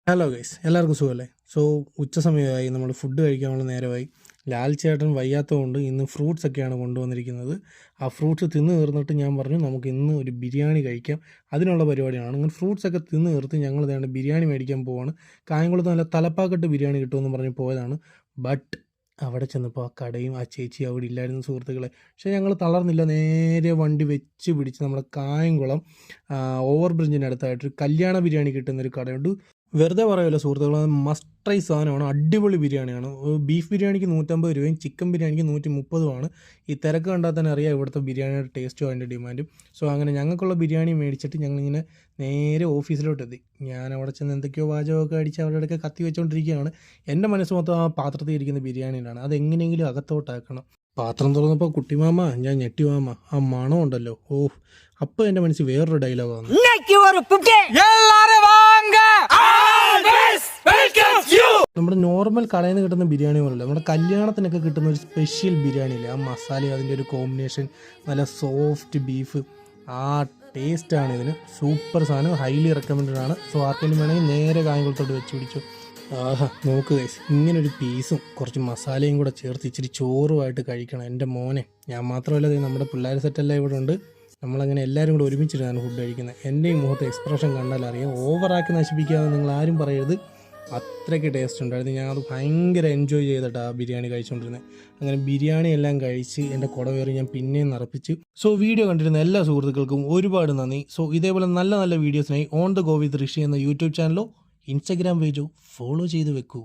Hello guys, എല്ലാവർക്കും സുഖമല്ലേ? So ഉച്ച സമയമായി, നമ്മൾ ഫുഡ് കഴിക്കാനുള്ള നേരമായി. ലാൽ ചേട്ടൻ വയ്യാത്തതുകൊണ്ട് ഇന്ന് ഫ്രൂട്ട്സ് ഒക്കെയാണ് കൊണ്ടുവന്നിരിക്കുന്നത്. ആ ഫ്രൂട്ട്സ് തിന്ന് തീർന്നിട്ട് ഞാൻ പറഞ്ഞു നമുക്ക് ഇന്ന് ഒരു ബിരിയാണി കഴിക്കാം, അതിനുള്ള പരിപാടിയാണ്. അങ്ങനെ ഫ്രൂട്ട്സ് ഒക്കെ തിന്ന് തീർത്ത് ഞങ്ങൾ ഇതേണ്ട ബിരിയാണി മേടിക്കാൻ പോവാണ്. കായംകുളത്ത് നല്ല തലപ്പാക്കെട്ട് ബിരിയാണി കിട്ടുമെന്ന് പറഞ്ഞ് പോയതാണ്. ബട്ട് അവിടെ ചെന്നപ്പോൾ ആ കടയും ആ ചേച്ചി അവിടെ ഇല്ലായിരുന്നു സുഹൃത്തുക്കളെ. പക്ഷേ ഞങ്ങൾ തളർന്നില്ല, നേരെ വണ്ടി വെച്ച് പിടിച്ച് നമ്മുടെ കായംകുളം ഓവർ ബ്രിഡ്ജിൻ്റെ അടുത്തായിട്ട് കല്യാണ ബിരിയാണി കിട്ടുന്നൊരു കടയുണ്ട്. വെറുതെ പറയുമല്ലോ സുഹൃത്തുക്കളെ, മസ്റ്റ് ട്രൈ സാധനമാണ്, അടിപൊളി ബിരിയാണിയാണ്. ബീഫ് ബിരിയാണിക്ക് 150 രൂപയും ചിക്കൻ ബിരിയാണിക്ക് 130 ഈ തിരക്ക് കണ്ടാൽ തന്നെ അറിയാം ഇവിടുത്തെ ബിരിയാണിയുടെ ടേസ്റ്റും അതിൻ്റെ ഡിമാൻഡും. സോ അങ്ങനെ ഞങ്ങൾക്കുള്ള ബിരിയാണി മേടിച്ചിട്ട് ഞങ്ങളിങ്ങനെ നേരെ ഓഫീസിലോട്ട് എത്തി. ഞാൻ അവിടെ ചെന്ന് എന്തൊക്കെയോ വാചകമൊക്കെ അടിച്ച് അവരുടെ ഇടയ്ക്ക് കത്തി വെച്ചുകൊണ്ടിരിക്കുകയാണ്. എൻ്റെ മനസ്സ് മൊത്തം ആ പാത്രത്തിൽ ഇരിക്കുന്ന ബിരിയാണിയിലാണ്. അതെങ്ങനെയെങ്കിലും അകത്തോട്ടാക്കണം. പാത്രം തുറന്നപ്പോൾ കുട്ടിമാമ, ഞാൻ ഞെട്ടിമാമ, ആ മണം ഉണ്ടല്ലോ, ഓഹ്! അപ്പോൾ എൻ്റെ മനസ്സിൽ വേറൊരു ഡയലോഗ് വന്നു. നമ്മുടെ നോർമൽ കടയിൽ നിന്ന് കിട്ടുന്ന ബിരിയാണി പോലല്ല, നമ്മുടെ കല്യാണത്തിനൊക്കെ കിട്ടുന്ന ഒരു സ്പെഷ്യൽ ബിരിയാണിയില്ലേ, ആ മസാലയും അതിൻ്റെ ഒരു കോമ്പിനേഷൻ, നല്ല സോഫ്റ്റ് ബീഫ്, ആ ടേസ്റ്റാണ് ഇതിന്. സൂപ്പർ സാധനം, ഹൈലി റെക്കമെൻഡഡ് ആണ്. സോ ആർക്കെങ്കിലും വേണമെങ്കിൽ നേരെ കായംകുളത്തോട്ട് വെച്ച് പിടിച്ചു. ആഹാ, നോക്ക് ഗൈസ്, ഇങ്ങനൊരു പീസും കുറച്ച് മസാലയും കൂടെ ചേർത്ത് ഇച്ചിരി ചോറുമായിട്ട് കഴിക്കണം എൻ്റെ മോനെ. ഞാൻ മാത്രമല്ല, നമ്മുടെ പിള്ളേർ സെറ്റെല്ലാം ഇവിടെ ഉണ്ട്. നമ്മളങ്ങനെ എല്ലാവരും കൂടെ ഒരുമിച്ചിട്ടാണ് ഫുഡ് കഴിക്കുന്നത്. എൻ്റെ ഈ മുഖത്തെ എക്സ്പ്രഷൻ കണ്ടാൽ അറിയാം, ഓവറാക്കി നശിപ്പിക്കാതെ നിങ്ങൾ ആരും പറയരുത്. അത്രയ്ക്ക് ടേസ്റ്റ് ഉണ്ടായിരുന്നു. ഞാൻ അത് ഭയങ്കര എൻജോയ് ചെയ്തിട്ടാണ് ആ ബിരിയാണി കഴിച്ചുകൊണ്ടിരുന്നത്. അങ്ങനെ ബിരിയാണി എല്ലാം കഴിച്ച് എൻ്റെ കുടവേറി ഞാൻ പിന്നെയും നിറപ്പിച്ചു. സോ വീഡിയോ കണ്ടിരുന്ന എല്ലാ സുഹൃത്തുക്കൾക്കും ഒരുപാട് നന്ദി. സോ ഇതേപോലെ നല്ല നല്ല വീഡിയോസിനായി ഓൺ ദ ഗോ വിത്ത് ഋഷി എന്ന യൂട്യൂബ് ചാനലോ ഇൻസ്റ്റഗ്രാം പേജോ ഫോളോ ചെയ്ത് വെക്കൂ.